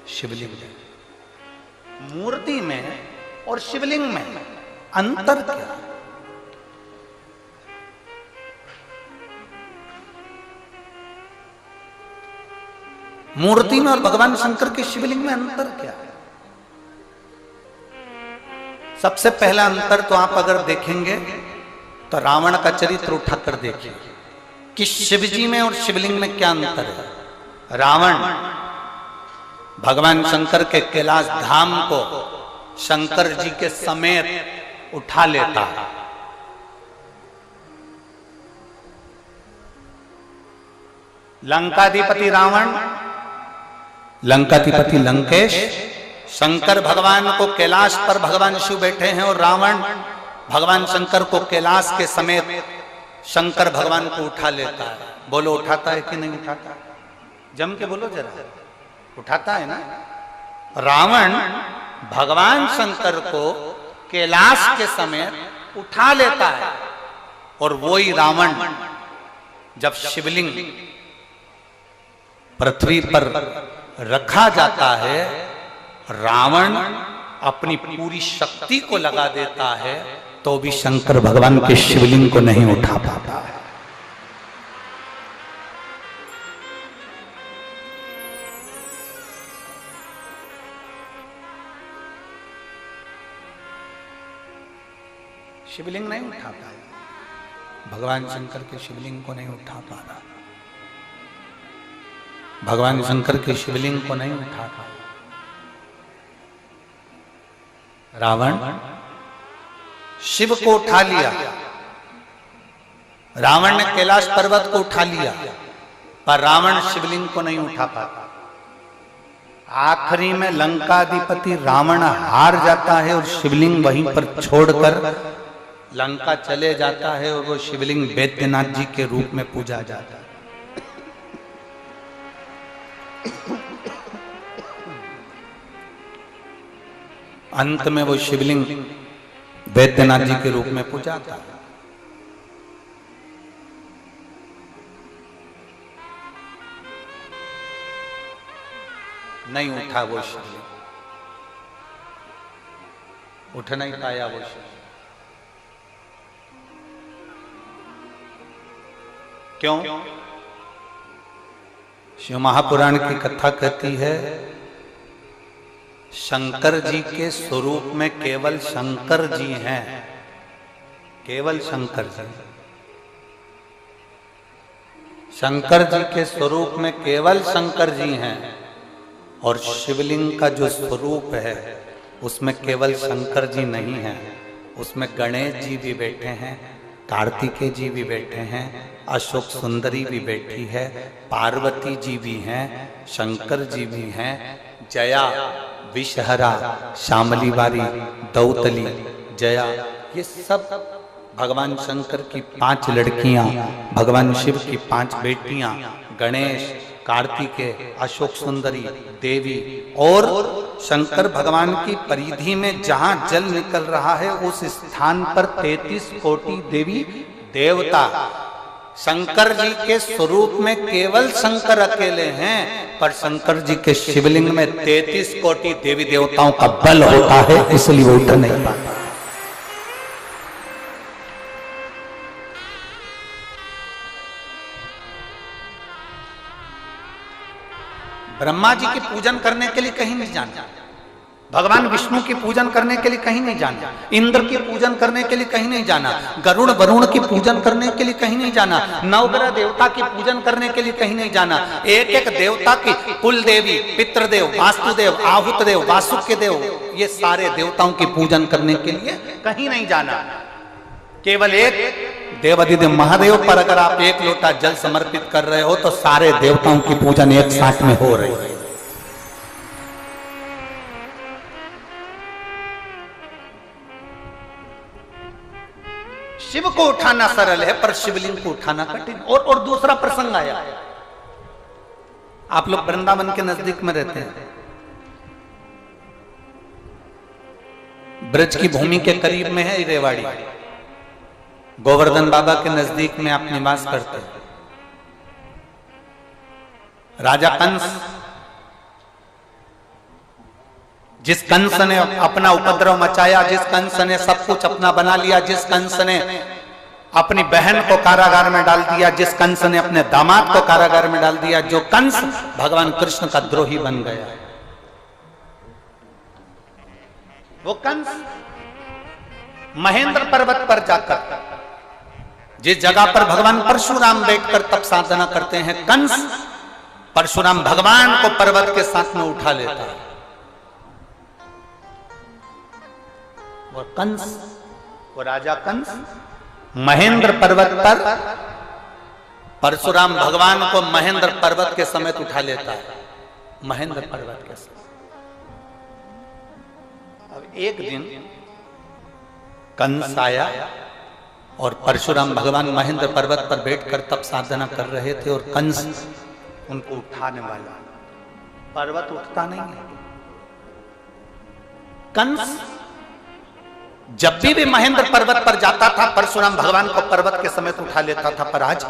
शिवलिंग में। मूर्ति में और शिवलिंग में अंतर क्या? मूर्ति में और भगवान शंकर के शिवलिंग में अंतर क्या है? सबसे पहला अंतर तो आप अगर देखेंगे तो रावण का चरित्र उठाकर देखिए कि शिवजी में और शिवलिंग में क्या अंतर है। रावण भगवान शंकर के कैलाश धाम को शंकर जी के समेत उठा लेता है। लंकाधिपति रावण, लंकाधिपति लंकेश शंकर भगवान को कैलाश पर भगवान शिव बैठे हैं और रावण भगवान शंकर को कैलाश के समेत शंकर भगवान को उठा लेता है। बोलो उठाता है कि नहीं उठाता? जम के बोलो जरा, उठाता है ना? रावण भगवान शंकर को कैलाश के समेत उठा लेता है और वही रावण जब शिवलिंग पृथ्वी पर रखा जाता है, रावण अपनी पूरी शक्ति को लगा देता है तो भी शंकर भगवान के शिवलिंग को नहीं उठा पाता है। शिवलिंग नहीं उठा पाया, भगवान शंकर के शिवलिंग को नहीं उठा पा रहा, भगवान शंकर के शिवलिंग को नहीं उठा पाया। रावण शिव को उठा लिया, रावण ने कैलाश पर्वत को उठा लिया, पर रावण शिवलिंग को नहीं उठा पाता। आखिरी में लंकाधिपति रावण हार जाता है और शिवलिंग वहीं पर छोड़कर लंका चले जाता है और वो शिवलिंग वैद्यनाथ जी के रूप में पूजा जाता है। अंत में वो शिवलिंग वैद्यनाथ जी के रूप में पूजा था। नहीं उठा वो शिवलिंग, उठ नहीं पाया वो शिवलिंग। क्यों? शिव महापुराण की कथा कहती है शंकर जी के स्वरूप में केवल शंकर जी हैं, केवल शंकर जी। शंकर जी के स्वरूप में केवल शंकर जी हैं और शिवलिंग का जो स्वरूप है उसमें केवल शंकर जी नहीं हैं, उसमें गणेश जी भी बैठे हैं, कार्तिकेय जी भी बैठे हैं, अशोक सुंदरी भी बैठी है, पार्वती जी भी हैं, शंकर जी भी हैं, जया, विषहरा, शामली बारी, दौतली, जया, ये सब भगवान शंकर की 5 लड़कियां, भगवान शिव की 5 बेटियां, गणेश, कार्तिकेय, अशोक सुंदरी, देवी और शंकर भगवान की परिधि में जहां जल निकल रहा है उस स्थान पर 33 कोटि देवी देवता। शंकर जी के स्वरूप में केवल शंकर अकेले हैं, पर शंकर जी के शिवलिंग में 33 कोटि देवी देवताओं का बल होता है, इसलिए वो उठ नहीं पाता। ब्रह्मा जी की पूजन करने के लिए कहीं नहीं जाना, भगवान विष्णु की पूजन करने के लिए कहीं नहीं जाना, इंद्र की पूजन करने के लिए कहीं नहीं जाना, गरुड़ वरुण की पूजन करने के लिए कहीं नहीं जाना, नवग्रह देवता की पूजन करने के लिए कहीं नहीं जाना। एक एक देवता की कुल देवी, पितृदेव, वास्तुदेव, आहुतदेव, वासुकी देव, ये सारे देवताओं की पूजन करने के लिए कहीं नहीं जाना। केवल एक देवाधिदेव महादेव पर अगर आप 1 लोटा जल समर्पित कर रहे हो तो सारे देवताओं की पूजन एक साथ में हो रही है। शिव को उठाना सरल है पर शिवलिंग को उठाना कठिन। और दूसरा प्रसंग आया, आप लोग वृंदावन के नजदीक में रहते हैं, ब्रज की भूमि के करीब में है रेवाड़ी, गोवर्धन बाबा के नजदीक में आप निवास करते हैं। राजा कंस जिस कंस ने अपना उपद्रव मचाया, जिस कंस ने सब कुछ अपना बना लिया, जिस कंस ने अपनी बहन को कारागार में डाल दिया, जिस कंस ने अपने दामाद को कारागार में डाल दिया, जो कंस भगवान कृष्ण का द्रोही बन गया, वो कंस महेंद्र पर्वत पर जाकर, जिस जगह पर भगवान परशुराम बैठकर तप साधना करते हैं, कंस परशुराम भगवान को पर्वत के साथ में उठा लेता है। वो कंस, वो राजा कंस महेंद्र पर्वत पर परशुराम भगवान को महेंद्र पर्वत के समेत उठा लेता है, महेंद्र पर्वत के समेत। अब एक दिन कंस आया और परशुराम भगवान महेंद्र पर्वत पर बैठकर तप साधना कर रहे थे और कंस उनको उठाने वाला। पर्वत उठता नहीं है। कंस जब भी महेंद्र पर्वत पर जाता था परशुराम भगवान को पर्वत के समेत उठा लेता था, पर आज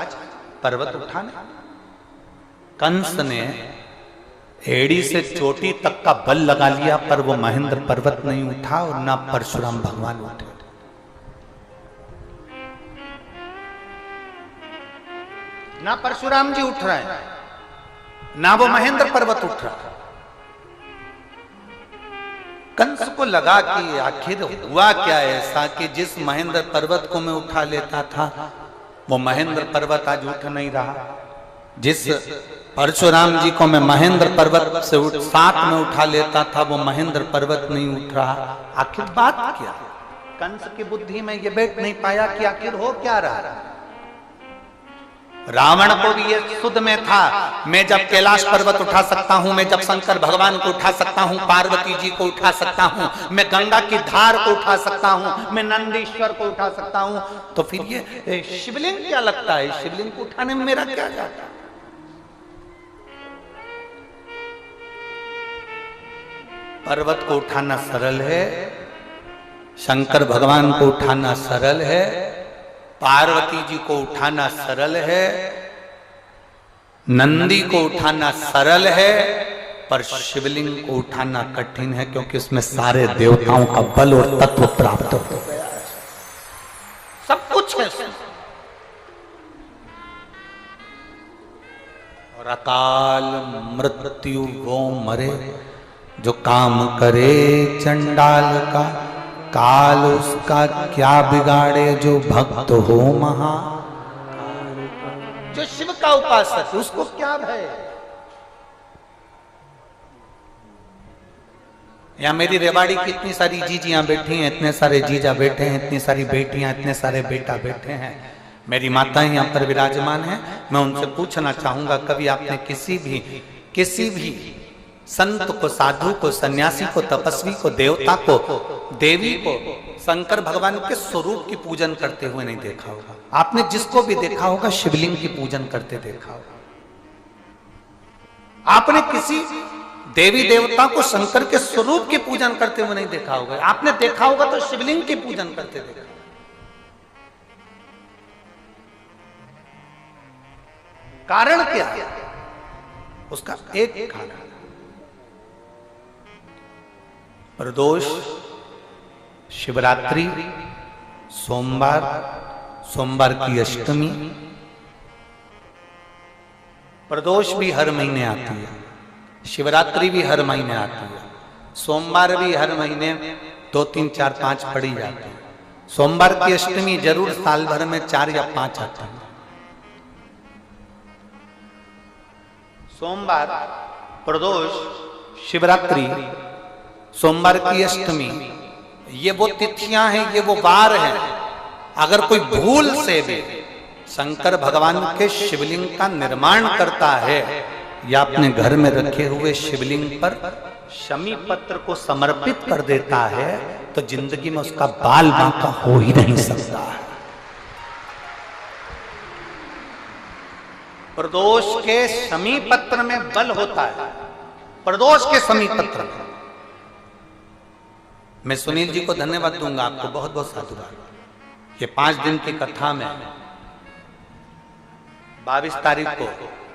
पर्वत उठाने, कंस ने एड़ी से चोटी तक का बल लगा लिया पर वो महेंद्र पर्वत नहीं उठा और ना परशुराम भगवान उठे। ना परशुराम जी उठ रहे हैं, ना वो महेंद्र पर्वत उठ रहा। कंस को लगा कि आखिर हुआ क्या ऐसा कि जिस महेंद्र पर्वत को मैं उठा लेता था वो महेंद्र पर्वत आज उठ नहीं रहा, जिस परशुराम जी को मैं महेंद्र पर्वत से साथ में उठा लेता था वो महेंद्र पर्वत नहीं उठ रहा। आखिर बात क्या? कंस की बुद्धि में ये बैठ नहीं पाया कि आखिर हो क्या रहा। रावण को भी ये सुध में था, मैं जब कैलाश पर्वत उठा सकता हूं, मैं जब शंकर भगवान को उठा सकता हूं, पार्वती जी को उठा सकता हूं, मैं गंगा की धार को उठा सकता हूं, मैं नंदीश्वर को उठा सकता हूं, तो फिर ये शिवलिंग क्या लगता है? शिवलिंग को उठाने में मेरा क्या जाता है? पर्वत को उठाना सरल है, शंकर भगवान को उठाना सरल है, पार्वती जी को उठाना सरल है, नंदी को उठाना सरल है, पर शिवलिंग को उठाना कठिन है क्योंकि उसमें सारे देवताओं का बल और तत्व प्राप्त हो गया है, सब कुछ है। और अकाल मृत्यु वो मरे जो काम करे चंडाल का, काल उसका क्या बिगाड़े जो भक्त हो महा। जो शिव का उपासक उसको क्या भय? यहां मेरी रेवाड़ी की इतनी सारी जीजियां बैठी हैं, इतने सारे जीजा बैठे हैं, इतनी सारी बेटियां, इतने सारे बेटा बैठे हैं, मेरी माताएं यहां पर विराजमान हैं। मैं उनसे पूछना चाहूंगा, कभी आपने किसी भी संत को, साधु को, सन्यासी को, तपस्वी को, देवता को, देवी को शंकर भगवान के स्वरूप की पूजन करते हुए नहीं देखा होगा? आपने जिसको भी देखा होगा शिवलिंग की पूजन करते देखा होगा। आपने किसी देवी देवता को शंकर के स्वरूप की पूजन करते हुए नहीं देखा होगा। आपने देखा होगा तो शिवलिंग की पूजन करते देखा। कारण क्या है? उसका एक कारण, प्रदोष, शिवरात्रि, सोमवार की अष्टमी। प्रदोष भी हर महीने आती है, शिवरात्रि भी हर महीने आती है, सोमवार भी हर महीने 2, 3, 4, 5 पड़ी जाती है। सोमवार की अष्टमी जरूर साल भर में 4 या 5 आती है। सोमवार, प्रदोष, शिवरात्रि, सोमवार की अष्टमी, ये वो तिथियां हैं, ये वो वार हैं। अगर कोई भूल से भी शंकर भगवान के शिवलिंग का निर्माण करता है या अपने घर में रखे हुए शिवलिंग पर शमी पत्र को समर्पित कर देता है तो जिंदगी में उसका बाल बांका हो ही नहीं सकता है। प्रदोष के शमी पत्र में बल होता है, प्रदोष के शमी पत्र में। मैं सुनील जी को धन्यवाद दूंगा, आपको बहुत बहुत साधुवाद। ये 5 दिन की कथा में 22 तारीख को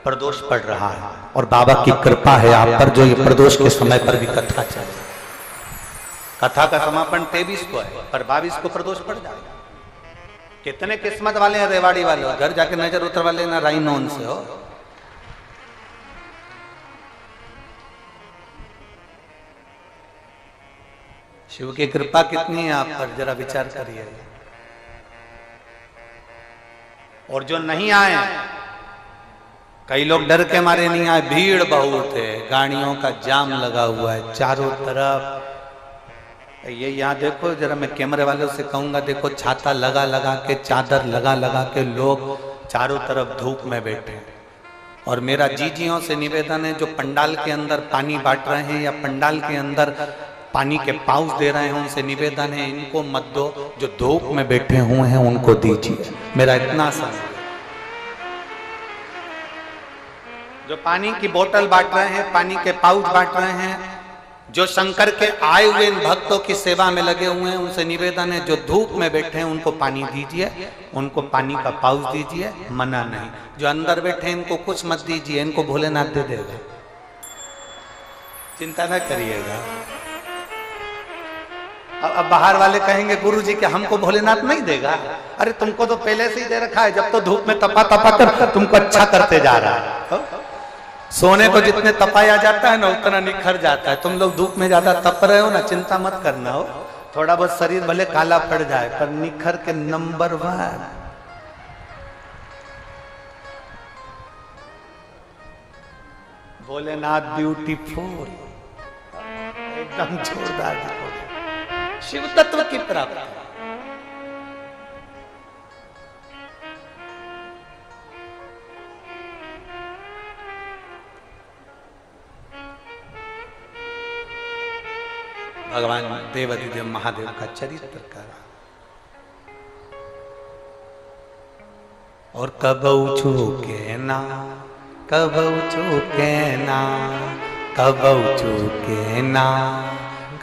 प्रदोष पड़ रहा है और बाबा की कृपा है आप पर जो ये प्रदोष के समय पर भी कथा चल रही है। कथा का समापन 23 को है, पर 22 को प्रदोष पड़ जाएगा। कितने किस्मत वाले हैं रेवाड़ी वाले, घर जाके नजर उतर वाले ना राइनो उनसे हो। शिव की कृपा कितनी है आप पर, जरा विचार करिए। और जो नहीं आए, कई लोग डर के मारे नहीं आए, भीड़ बहुत है, गाड़ियों का जाम लगा हुआ है चारों तरफ। ये यहाँ देखो जरा, मैं कैमरे वालों से कहूंगा, देखो छाता लगा लगा के, चादर लगा लगा के लोग चारों तरफ धूप में बैठे हैं। और मेरा जीजियों से निवेदन है, जो पंडाल के अंदर पानी बांट रहे हैं या पंडाल के अंदर पानी के पाउच दे रहे हैं, उनसे निवेदन है इनको मत दो, जो धूप में बैठे हुए हैं उनको दीजिए। मेरा इतना सा, जो पानी की बोतल बांट रहे हैं, पानी के पाउच बांट रहे हैं, जो शंकर के आए हुए इन भक्तों की सेवा में लगे हुए हैं, उनसे निवेदन है जो धूप में बैठे हैं उनको पानी दीजिए, उनको पानी का पाउच दीजिए, मना नहीं। जो अंदर बैठे हैं इनको कुछ मत दीजिए, इनको भोलेनाथ दे देगा, चिंता न करिएगा। अब बाहर वाले कहेंगे गुरुजी कि हमको भोलेनाथ नहीं देगा। अरे तुमको तो पहले से ही दे रखा है, जब तो धूप में तपा तपा कर तुमको अच्छा करते जा रहा है। सोने को जितने तपाया जाता है ना उतना निखर जाता है। तुम लोग धूप में ज्यादा तप रहे हो ना, चिंता मत करना हो, थोड़ा बहुत शरीर भले काला पड़ जाए पर निखर के नंबर 1। भोलेनाथ ब्यूटीफुल, एकदम जोरदार शिव तत्व की प्राप्ति। भगवान देवाधिदेव महादेव का चरित्र करा। और कबऊ चूके ना, कबऊ चूके ना, कबऊ चूके ना,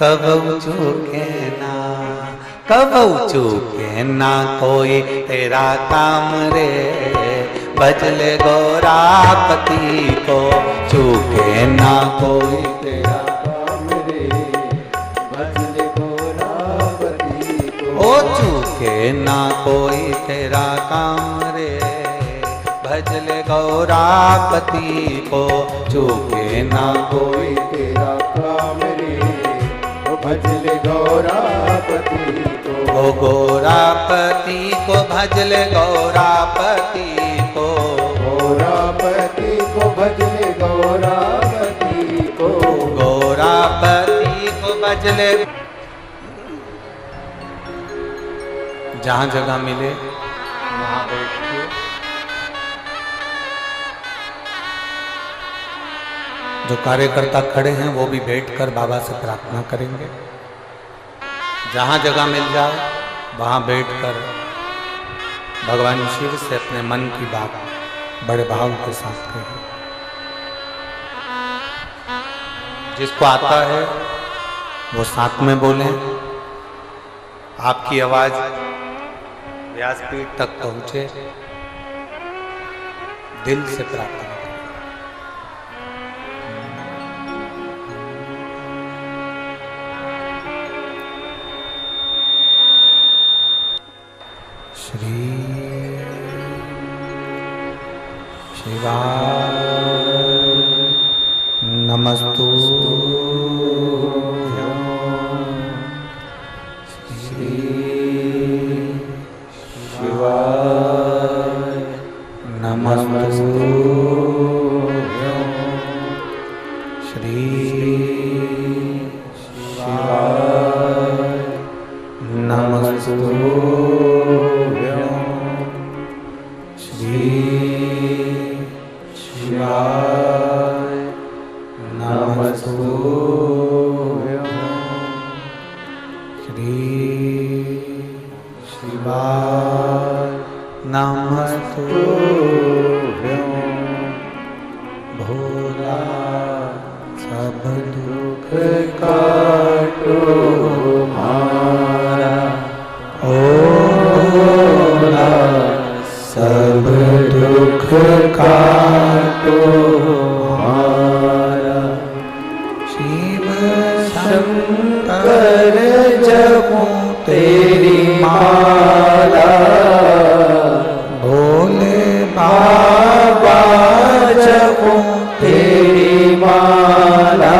कबऊ चूके ना, कबऊ चूके ना कोई तेरा काम रे, भजले गौरापति को चूके ना कोई तेरा काम रे, भजले गौरापति को चूके ना कोई तेरा काम रे, भजले गौरापति को चूके ना कोई तेरा काम रे, भजले गौरापति को, गौरापति को भजले गौरापति को, गौरापति को भजले गौरापति को, गौरापति को भजले। जहां जगह मिले वहां बैठिए। जो कार्यकर्ता खड़े हैं वो भी बैठकर बाबा से प्रार्थना करेंगे। जहां जगह मिल जाए वहां बैठकर भगवान शिव से अपने मन की बात बड़े भाव के साथ कहें। जिसको आता है वो साथ में बोलें। आपकी आवाज व्यासपीठ तक पहुंचे, दिल से प्रार्थना। श्री शिवाय नमस्तु। श्री शिवाय नमस्तु। श्री शिवाय नमस्तु। भोला सब दुख काटो मारा, ओ भोला सब दुख काटो मारा। शिव शंकर जपूं तेरी माला, भोले बाबा जपूं तेरी माला,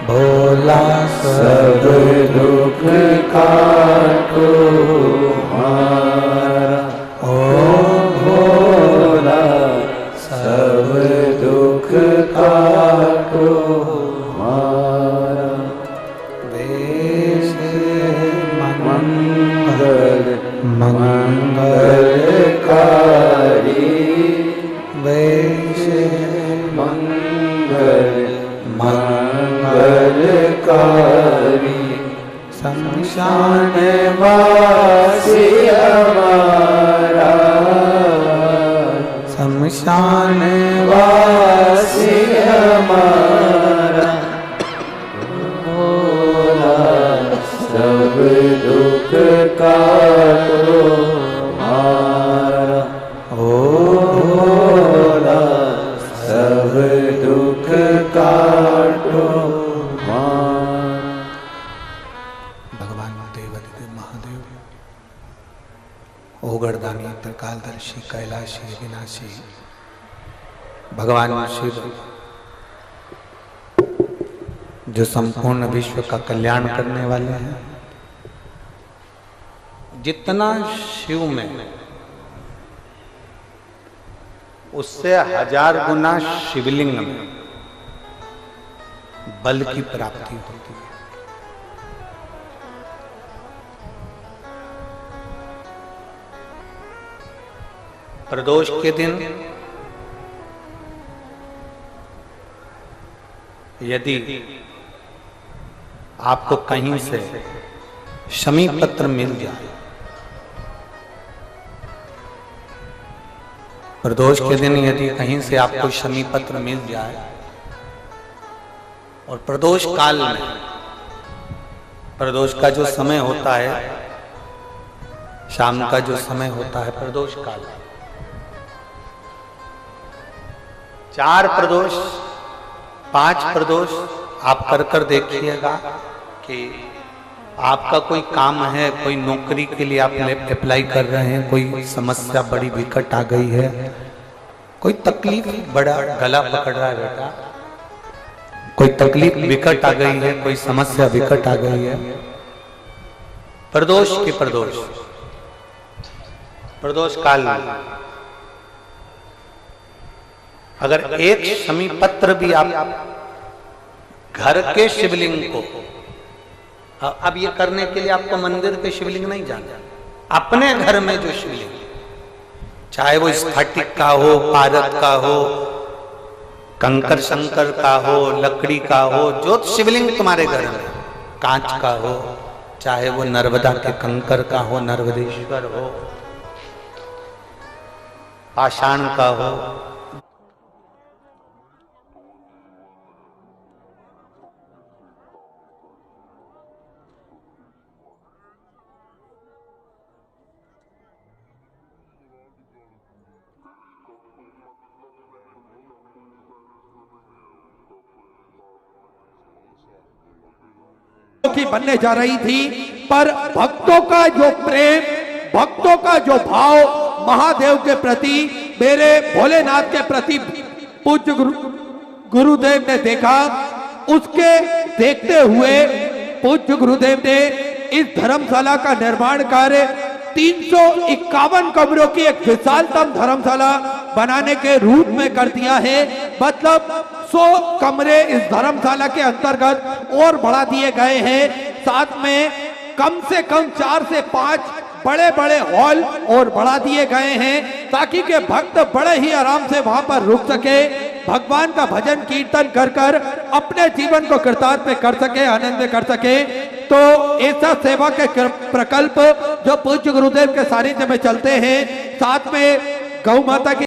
भोला सब दुख काटो हमारा, ओ भोला सब दुख काटो हमारा। वेश मंगल मंगलकारी, वेश मंगल मंगलकारी, शमशान वासी हमारा, शमशान वासी हमारा, भोला सब दुख काटो हमारा, ओ भोला सब दुख काटो हमारा। भगवान देवादिदेव महादेव, ओगरदानी, त्रिकालदर्शी, कैलाशी, विनाशी भगवान शिव, जो संपूर्ण विश्व का कल्याण करने वाले हैं। जितना शिव में, उससे 1000 गुना शिवलिंग में बल की प्राप्ति होती है। प्रदोष के दिन यदि आपको कहीं से शमी पत्र मिल जाए, प्रदोष के दिन यदि कहीं से आपको शमी पत्र मिल जाए और प्रदोष काल में, प्रदोष का जो समय होता है, शाम का जो समय होता है प्रदोष काल, 4 प्रदोष 5 प्रदोष आप कर देखिएगा कि आपका कोई काम है, कोई नौकरी के लिए आप अप्लाई कर रहे हैं, कोई समस्या बड़ी विकट आ गई है, कोई तकलीफ, बड़ा गला पकड़ रहा है बेटा, कोई तकलीफ विकट आ गई है, कोई समस्या विकट आ गई है, प्रदोष के प्रदोष काल में अगर एक शमी पत्र भी आप घर के शिवलिंग को, अब ये करने के लिए आपको मंदिर के शिवलिंग नहीं जाना, अपने घर में जो शिवलिंग, चाहे वो स्फटिक का हो, पारद का हो, कंकर शंकर का हो, लकड़ी का हो, जो शिवलिंग तुम्हारे घर में, कांच का हो, चाहे वो नर्मदा के कंकर का हो, नर्मदेश्वर हो, पाषाण का हो, की बनने जा रही थी, पर भक्तों का जो प्रेम, भक्तों का जो भाव महादेव के प्रति, मेरे भोलेनाथ के प्रति पूज्य गुरुदेव ने देखा, उसके देखते हुए पूज्य गुरुदेव ने इस धर्मशाला का निर्माण कार्य 351 कमरों की एक विशालतम धर्मशाला बनाने के रूप में कर दिया है। मतलब 100 कमरे इस धर्मशाला के अंतर्गत और बढ़ा दिए गए हैं। साथ में कम से कम 4 से 5 बड़े बड़े हॉल और बढ़ा दिए गए हैं, ताकि के भक्त बड़े ही आराम से वहां पर रुक सके, भगवान का भजन कीर्तन कर कर अपने जीवन को कृतार्थ में कर सके, आनंद कर सके। तो ऐसा सेवा के प्रकल्प जो पूज्य गुरुदेव के सानिध्य में चलते हैं, साथ में गौ माता की